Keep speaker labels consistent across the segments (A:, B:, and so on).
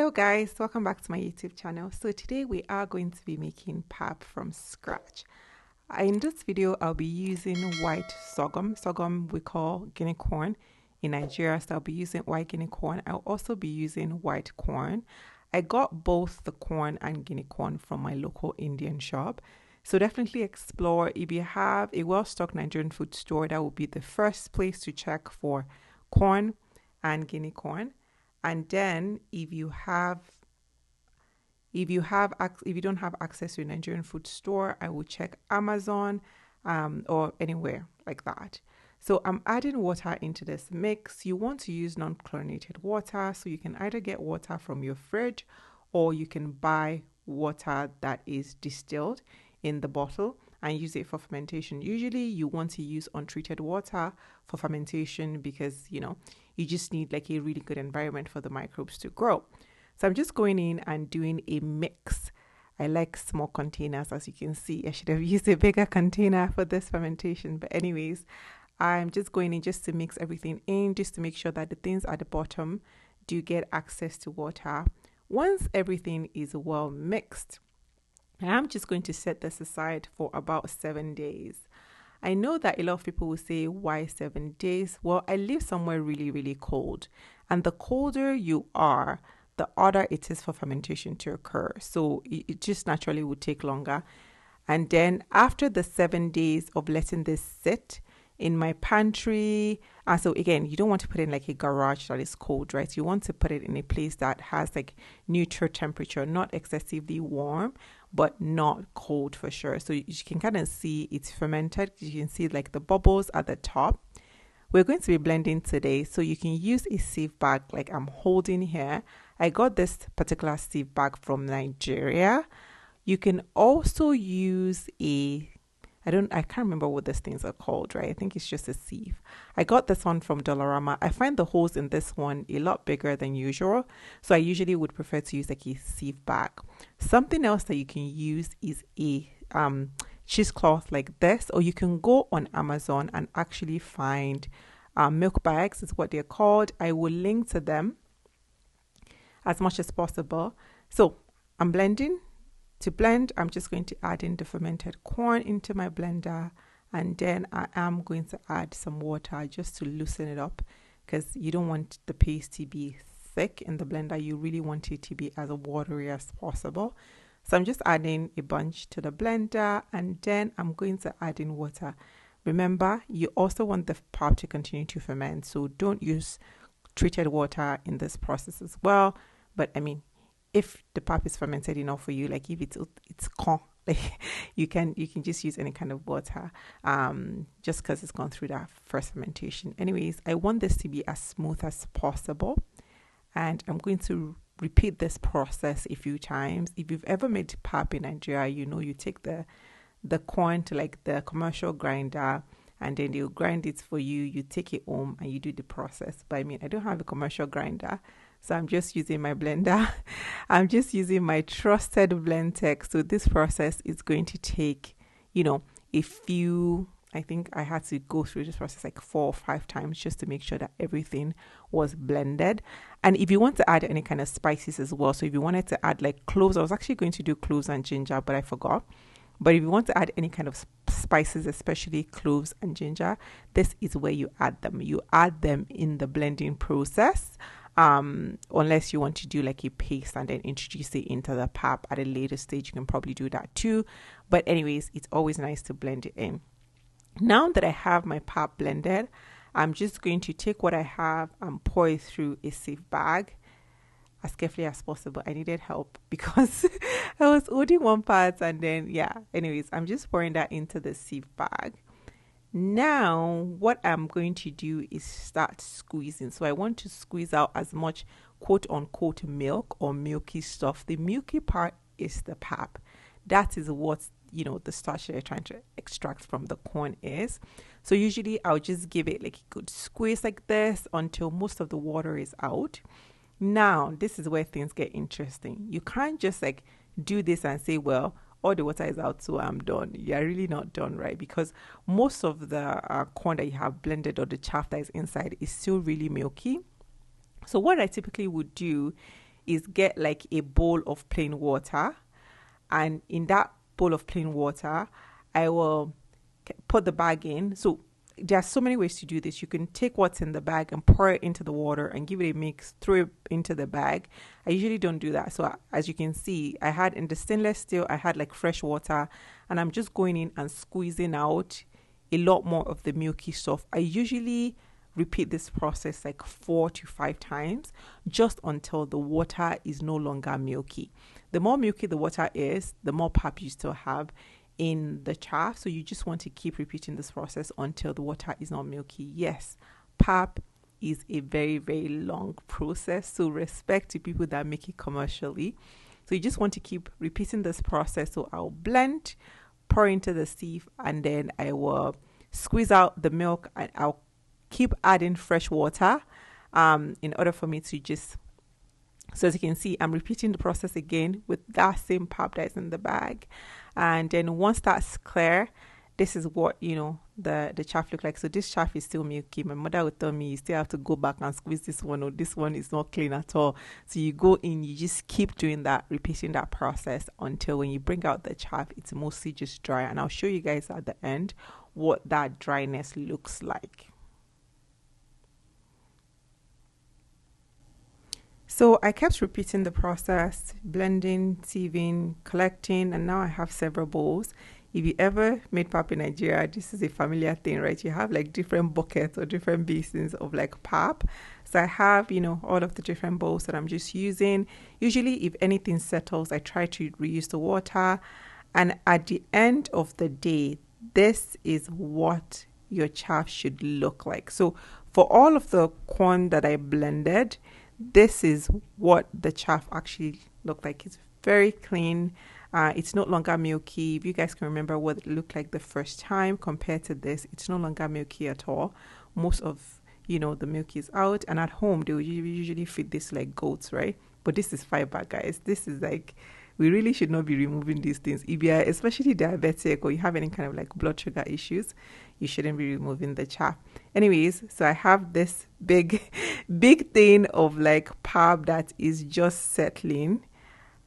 A: Hello guys, welcome back to my YouTube channel. So today we are going to be making pap from scratch. In this video I'll be using white sorghum. Sorghum we call Guinea corn in Nigeria, so I'll be using white Guinea corn. I'll also be using white corn. I got both the corn and Guinea corn from my local Indian shop. So definitely explore. If you have a well-stocked Nigerian food store, that will be the first place to check for corn and Guinea corn. And then if you don't have access to a Nigerian food store, I will check Amazon or anywhere like that. So I'm adding water into this mix. You want to use non-chlorinated water, so you can either get water from your fridge or you can buy water that is distilled in the bottle and use it for fermentation. Usually you want to use untreated water for fermentation because, you just need like a really good environment for the microbes to grow. So I'm just going in and doing a mix. I like small containers, as you can see. I should have used a bigger container for this fermentation. But anyways, I'm just going in just to mix everything in, just to make sure that the things at the bottom do get access to water. Once everything is well mixed, I'm just going to set this aside for about 7 days. I know that a lot of people will say, why 7 days? Well, I live somewhere really, really cold. And the colder you are, the harder it is for fermentation to occur. So it just naturally would take longer. And then after the 7 days of letting this sit in my pantry, and so again, you don't want to put it in like a garage that is cold, right? You want to put it in a place that has like neutral temperature, not excessively warm, but not cold for sure. So you can kind of see it's fermented. You can see like the bubbles at the top. We're going to be blending today, so you can use a sieve bag like I'm holding here. I got this particular sieve bag from Nigeria. You can also use I can't remember what these things are called, right? I think it's just a sieve. I got this one from Dollarama. I find the holes in this one a lot bigger than usual, so I usually would prefer to use like a sieve bag. Something else that you can use is a cheesecloth like this, or you can go on Amazon and actually find milk bags is what they're called. I will link to them as much as possible. So I'm blending. To blend, I'm just going to add in the fermented corn into my blender, and then I am going to add some water just to loosen it up, because you don't want the paste to be thick in the blender. You really want it to be as watery as possible. So I'm just adding a bunch to the blender, and then I'm going to add in water. Remember, you also want the pap to continue to ferment, so don't use treated water in this process as well. But I mean, if the pap is fermented enough for you, like if it's corn, like you can just use any kind of water, just because it's gone through that first fermentation. Anyways, I want this to be as smooth as possible, and I'm going to repeat this process a few times. If you've ever made pap in Nigeria, you take the corn to like the commercial grinder, and then they'll grind it for you. You take it home and you do the process. But I mean, I don't have a commercial grinder, so I'm just using my blender. I'm just using my trusted Blendtec. So this process is going to take, a few, I think I had to go through this process like 4 or 5 times just to make sure that everything was blended. And if you want to add any kind of spices as well, so if you wanted to add like cloves, I was actually going to do cloves and ginger, but I forgot. But if you want to add any kind of spices, especially cloves and ginger, this is where you add them. You add them in the blending process, unless you want to do like a paste and then introduce it into the pap at a later stage. You can probably do that too. But anyways, it's always nice to blend it in. Now that I have my pap blended, I'm just going to take what I have and pour it through a sieve bag as carefully as possible. I needed help because I was holding one part, and then anyways, I'm just pouring that into the sieve bag. Now what I'm going to do is start squeezing. So I want to squeeze out as much quote unquote milk or milky stuff. The milky part is the pap. That is what the starch that you're trying to extract from the corn is. So usually I'll just give it like a good squeeze like this until most of the water is out. Now, this is where things get interesting. You can't just like do this and say, well, all the water is out, so I'm done. You're really not done, right? Because most of the corn that you have blended or the chaff that is inside is still really milky. So what I typically would do is get like a bowl of plain water, and in that bowl of plain water, I will put the bag in. So there are so many ways to do this. You can take what's in the bag and pour it into the water and give it a mix, throw it into the bag. I usually don't do that. So as you can see, I had in the stainless steel, I had like fresh water, and I'm just going in and squeezing out a lot more of the milky stuff. I usually repeat this process like 4 to 5 times, just until the water is no longer milky. The more milky the water is, the more pap you still have in the chaff. So you just want to keep repeating this process until the water is not milky. Yes, pap is a very, very long process. So respect to people that make it commercially. So you just want to keep repeating this process. So I'll blend, pour into the sieve, and then I will squeeze out the milk, and I'll keep adding fresh water in order for me to just, so as you can see, I'm repeating the process again with that same pap that's in the bag. And then once that's clear, this is what, you know, the chaff look like. So this chaff is still milky. My mother would tell me, you still have to go back and squeeze this one, or this one is not clean at all. So you go in, you just keep doing that, repeating that process until when you bring out the chaff, it's mostly just dry. And I'll show you guys at the end what that dryness looks like. So I kept repeating the process, blending, sieving, collecting, and now I have several bowls. If you ever made pap in Nigeria, this is a familiar thing, right? You have like different buckets or different basins of like pap. So I have, you know, all of the different bowls that I'm just using. Usually if anything settles, I try to reuse the water. And at the end of the day, this is what your chaff should look like. So for all of the corn that I blended, this is what the chaff actually looked like. It's very clean. It's no longer milky. If you guys can remember what it looked like the first time compared to this, it's no longer milky at all. Most of, you know, the milk is out. And at home, they will usually feed this like goats, right? But this is fiber, guys. This is like, we really should not be removing these things. If you are especially diabetic or you have any kind of like blood sugar issues, you shouldn't be removing the chaff. Anyways, so I have this big thing of like pap that is just settling.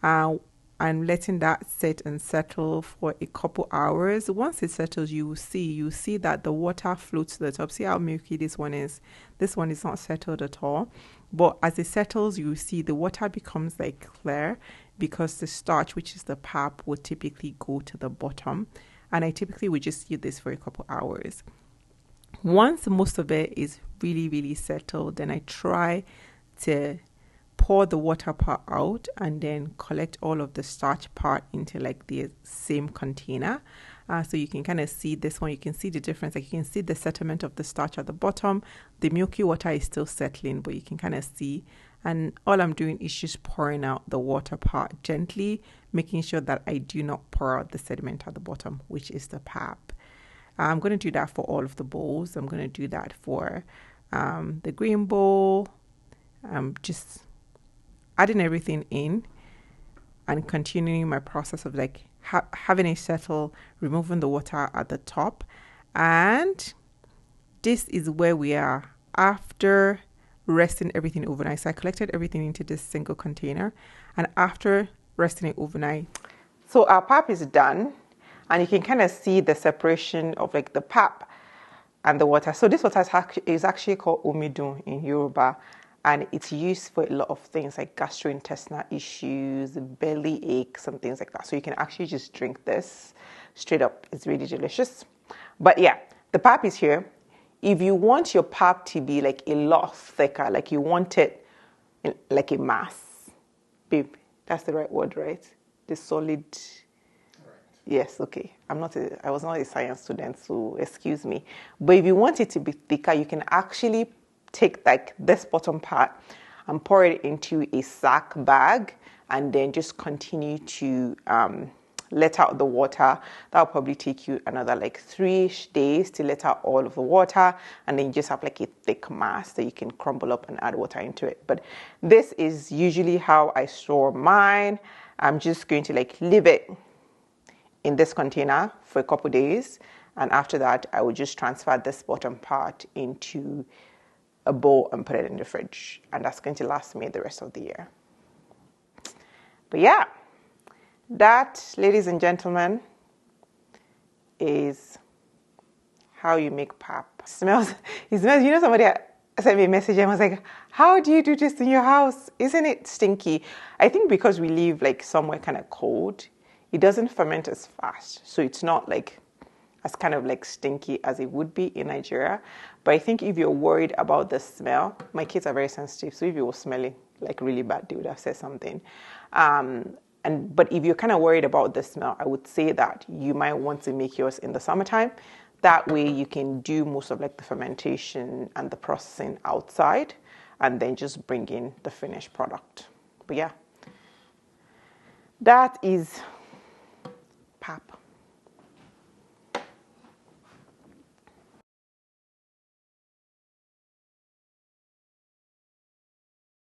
A: I'm letting that sit and settle for a couple hours. Once it settles, you see that the water floats to the top. See how milky this one is? This one is not settled at all. But as it settles, you see the water becomes like clear, because the starch, which is the pap, would typically go to the bottom. And I typically would just use this for a couple hours. Once most of it is really, really settled, then I try to pour the water part out and then collect all of the starch part into like the same container. So you can kind of see this one, you can see the difference. Like you can see the settlement of the starch at the bottom. The milky water is still settling, but you can kind of see. And all I'm doing is just pouring out the water part gently, making sure that I do not pour out the sediment at the bottom, which is the pap. I'm going to do that for all of the bowls. I'm going to do that for the green bowl. Just adding everything in and continuing my process of like having it settle, removing the water at the top. And this is where we are after resting everything overnight. So I collected everything into this single container, and after resting it overnight, so our pap is done, and you can kind of see the separation of like the pap and the water. So this water is actually called omidun in Yoruba, and it's used for a lot of things like gastrointestinal issues, belly aches, and things like that. So you can actually just drink this straight up. It's really delicious. But yeah, the pap is here. If you want your pap to be like a lot thicker, like you want it like a mass, babe, that's the right word, right? The solid. Right. Yes, okay. I was not a science student, so excuse me. But if you want it to be thicker, you can actually take like this bottom part and pour it into a sack bag, and then just continue to let out the water. That'll probably take you another like 3-ish days to let out all of the water, and then you just have like a thick mass that you can crumble up and add water into it. But this is usually how I store mine. I'm just going to like leave it in this container for a couple days, and after that I will just transfer this bottom part into a bowl and put it in the fridge, and that's going to last me the rest of the year. But yeah, that, ladies and gentlemen, is how you make pap. It smells, somebody sent me a message and was like, how do you do this in your house? Isn't it stinky? I think because we live like somewhere kind of cold, it doesn't ferment as fast. So it's not like as kind of like stinky as it would be in Nigeria. But I think if you're worried about the smell, my kids are very sensitive. So if it was smelling like really bad, they would have said something. But if you're kind of worried about the smell, I would say that you might want to make yours in the summertime. That way you can do most of like the fermentation and the processing outside and then just bring in the finished product. But yeah, that is pap.